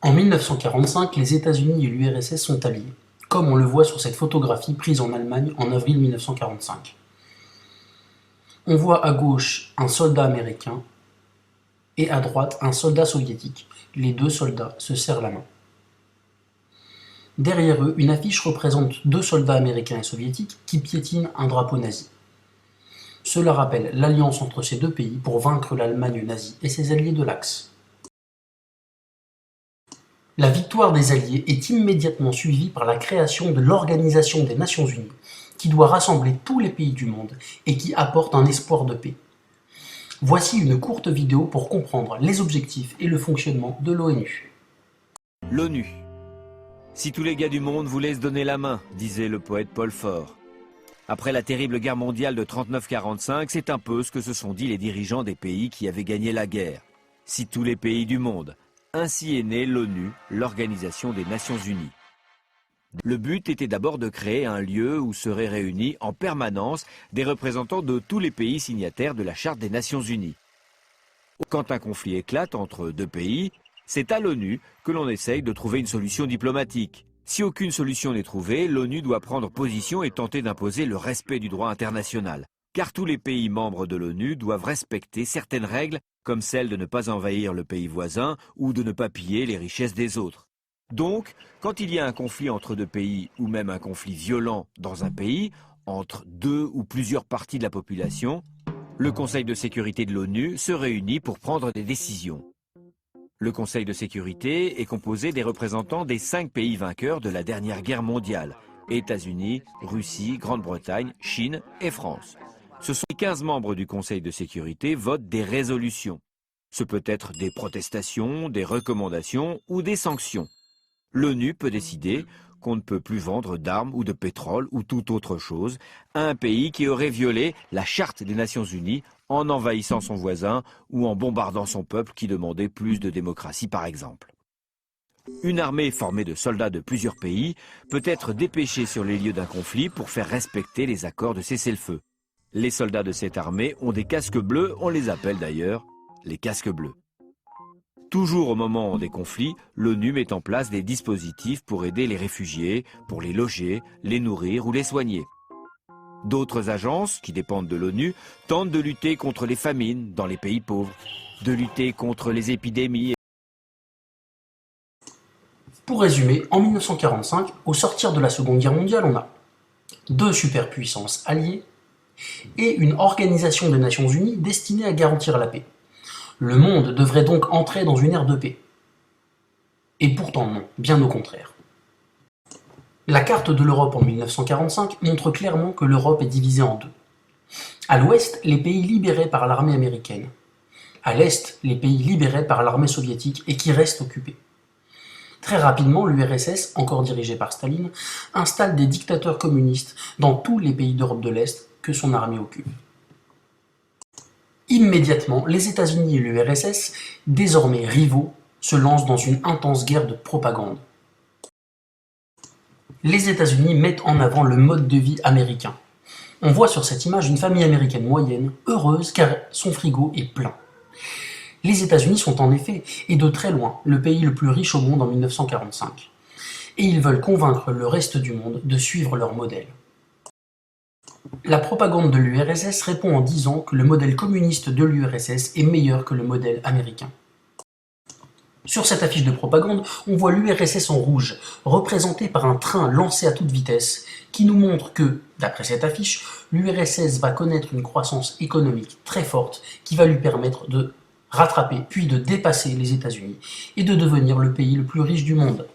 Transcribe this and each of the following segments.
En 1945, les États-Unis et l'URSS sont alliés, comme on le voit sur cette photographie prise en Allemagne en avril 1945. On voit à gauche un soldat américain et à droite un soldat soviétique. Les deux soldats se serrent la main. Derrière eux, une affiche représente deux soldats américains et soviétiques qui piétinent un drapeau nazi. Cela rappelle l'alliance entre ces deux pays pour vaincre l'Allemagne nazie et ses alliés de l'Axe. La victoire des Alliés est immédiatement suivie par la création de l'Organisation des Nations Unies, qui doit rassembler tous les pays du monde et qui apporte un espoir de paix. Voici une courte vidéo pour comprendre les objectifs et le fonctionnement de l'ONU. L'ONU. Si tous les gars du monde voulaient se donner la main, disait le poète Paul Fort. Après la terrible guerre mondiale de 39-45, c'est un peu ce que se sont dit les dirigeants des pays qui avaient gagné la guerre. Si tous les pays du monde. Ainsi est née l'ONU, l'Organisation des Nations Unies. Le but était d'abord de créer un lieu où seraient réunis en permanence des représentants de tous les pays signataires de la Charte des Nations Unies. Quand un conflit éclate entre deux pays, c'est à l'ONU que l'on essaye de trouver une solution diplomatique. Si aucune solution n'est trouvée, l'ONU doit prendre position et tenter d'imposer le respect du droit international. Car tous les pays membres de l'ONU doivent respecter certaines règles, comme celle de ne pas envahir le pays voisin ou de ne pas piller les richesses des autres. Donc, quand il y a un conflit entre deux pays ou même un conflit violent dans un pays, entre deux ou plusieurs parties de la population, le Conseil de sécurité de l'ONU se réunit pour prendre des décisions. Le Conseil de sécurité est composé des représentants des 5 pays vainqueurs de la dernière guerre mondiale, États-Unis, Russie, Grande-Bretagne, Chine et France. Ce sont les 15 membres du Conseil de sécurité votent des résolutions. Ce peut être des protestations, des recommandations ou des sanctions. L'ONU peut décider qu'on ne peut plus vendre d'armes ou de pétrole ou toute autre chose à un pays qui aurait violé la Charte des Nations Unies en envahissant son voisin ou en bombardant son peuple qui demandait plus de démocratie par exemple. Une armée formée de soldats de plusieurs pays peut être dépêchée sur les lieux d'un conflit pour faire respecter les accords de cessez-le-feu. Les soldats de cette armée ont des casques bleus, on les appelle d'ailleurs les casques bleus. Toujours au moment des conflits, l'ONU met en place des dispositifs pour aider les réfugiés, pour les loger, les nourrir ou les soigner. D'autres agences, qui dépendent de l'ONU, tentent de lutter contre les famines dans les pays pauvres, de lutter contre les épidémies. Pour résumer, en 1945, au sortir de la Seconde Guerre mondiale, on a deux superpuissances alliées et une organisation des Nations Unies destinée à garantir la paix. Le monde devrait donc entrer dans une ère de paix. Et pourtant non, bien au contraire. La carte de l'Europe en 1945 montre clairement que l'Europe est divisée en deux. À l'ouest, les pays libérés par l'armée américaine. À l'est, les pays libérés par l'armée soviétique et qui restent occupés. Très rapidement, l'URSS, encore dirigée par Staline, installe des dictateurs communistes dans tous les pays d'Europe de l'Est que son armée occupe. Immédiatement, les États-Unis et l'URSS, désormais rivaux, se lancent dans une intense guerre de propagande. Les États-Unis mettent en avant le mode de vie américain. On voit sur cette image une famille américaine moyenne, heureuse car son frigo est plein. Les États-Unis sont en effet, et de très loin, le pays le plus riche au monde en 1945. Et ils veulent convaincre le reste du monde de suivre leur modèle. La propagande de l'URSS répond en disant que le modèle communiste de l'URSS est meilleur que le modèle américain. Sur cette affiche de propagande, on voit l'URSS en rouge, représentée par un train lancé à toute vitesse, qui nous montre que, d'après cette affiche, l'URSS va connaître une croissance économique très forte qui va lui permettre de rattraper puis de dépasser les États-Unis et de devenir le pays le plus riche du monde.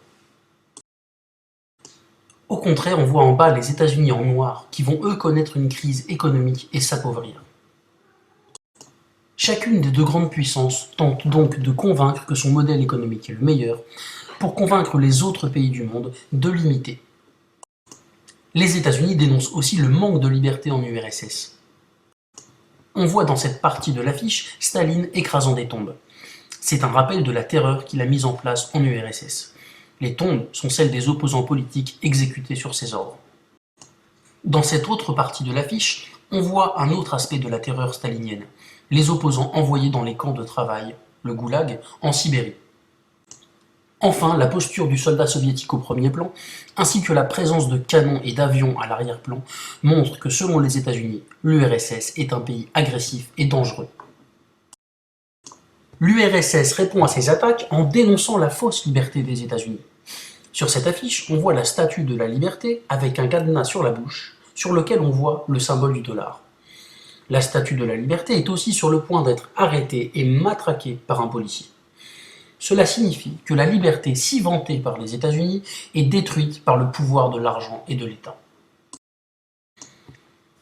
Au contraire, on voit en bas les États-Unis en noir qui vont eux connaître une crise économique et s'appauvrir. Chacune des deux grandes puissances tente donc de convaincre que son modèle économique est le meilleur pour convaincre les autres pays du monde de l'imiter. Les États-Unis dénoncent aussi le manque de liberté en URSS. On voit dans cette partie de l'affiche Staline écrasant des tombes. C'est un rappel de la terreur qu'il a mise en place en URSS. Les tombes sont celles des opposants politiques exécutés sur ses ordres. Dans cette autre partie de l'affiche, on voit un autre aspect de la terreur stalinienne, les opposants envoyés dans les camps de travail, le goulag, en Sibérie. Enfin, la posture du soldat soviétique au premier plan, ainsi que la présence de canons et d'avions à l'arrière-plan, montrent que selon les États-Unis, l'URSS est un pays agressif et dangereux. L'URSS répond à ces attaques en dénonçant la fausse liberté des États-Unis. Sur cette affiche, on voit la statue de la liberté avec un cadenas sur la bouche, sur lequel on voit le symbole du dollar. La statue de la liberté est aussi sur le point d'être arrêtée et matraquée par un policier. Cela signifie que la liberté si vantée par les États-Unis est détruite par le pouvoir de l'argent et de l'État.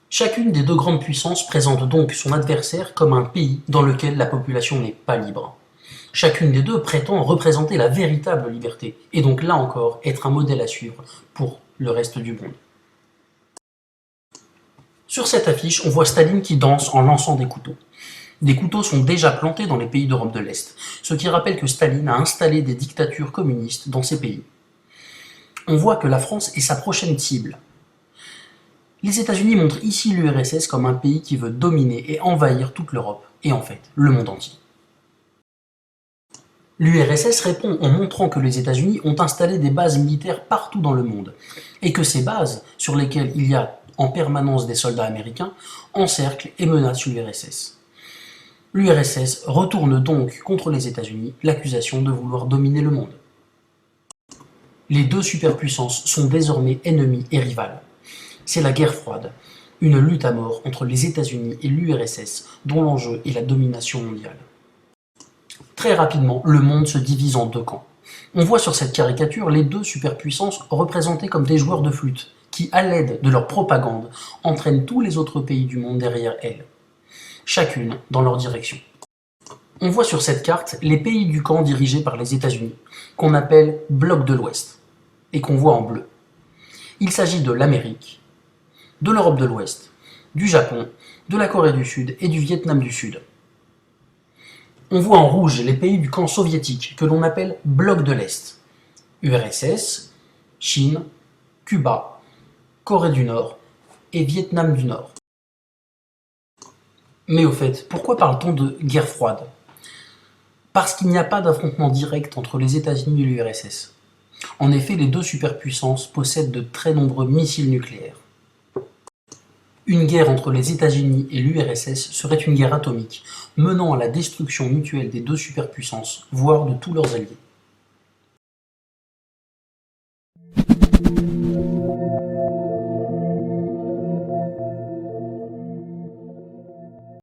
Chacune des deux grandes puissances présente donc son adversaire comme un pays dans lequel la population n'est pas libre. Chacune des deux prétend représenter la véritable liberté, et donc là encore être un modèle à suivre pour le reste du monde. Sur cette affiche, on voit Staline qui danse en lançant des couteaux. Des couteaux sont déjà plantés dans les pays d'Europe de l'Est, ce qui rappelle que Staline a installé des dictatures communistes dans ces pays. On voit que la France est sa prochaine cible. Les États-Unis montrent ici l'URSS comme un pays qui veut dominer et envahir toute l'Europe, et en fait, le monde entier. L'URSS répond en montrant que les États-Unis ont installé des bases militaires partout dans le monde, et que ces bases, sur lesquelles il y a en permanence des soldats américains, encerclent et menacent l'URSS. L'URSS retourne donc contre les États-Unis l'accusation de vouloir dominer le monde. Les deux superpuissances sont désormais ennemies et rivales. C'est la guerre froide, une lutte à mort entre les États-Unis et l'URSS dont l'enjeu est la domination mondiale. Très rapidement, le monde se divise en deux camps. On voit sur cette caricature les deux superpuissances représentées comme des joueurs de flûte qui, à l'aide de leur propagande, entraînent tous les autres pays du monde derrière elles, chacune dans leur direction. On voit sur cette carte les pays du camp dirigés par les États-Unis, qu'on appelle bloc de l'Ouest, et qu'on voit en bleu. Il s'agit de l'Amérique, de l'Europe de l'Ouest, du Japon, de la Corée du Sud et du Vietnam du Sud. On voit en rouge les pays du camp soviétique, que l'on appelle bloc de l'Est, URSS, Chine, Cuba, Corée du Nord et Vietnam du Nord. Mais au fait, pourquoi parle-t-on de guerre froide? Parce qu'il n'y a pas d'affrontement direct entre les États-Unis et l'URSS. En effet, les deux superpuissances possèdent de très nombreux missiles nucléaires. Une guerre entre les États-Unis et l'URSS serait une guerre atomique, menant à la destruction mutuelle des deux superpuissances, voire de tous leurs alliés.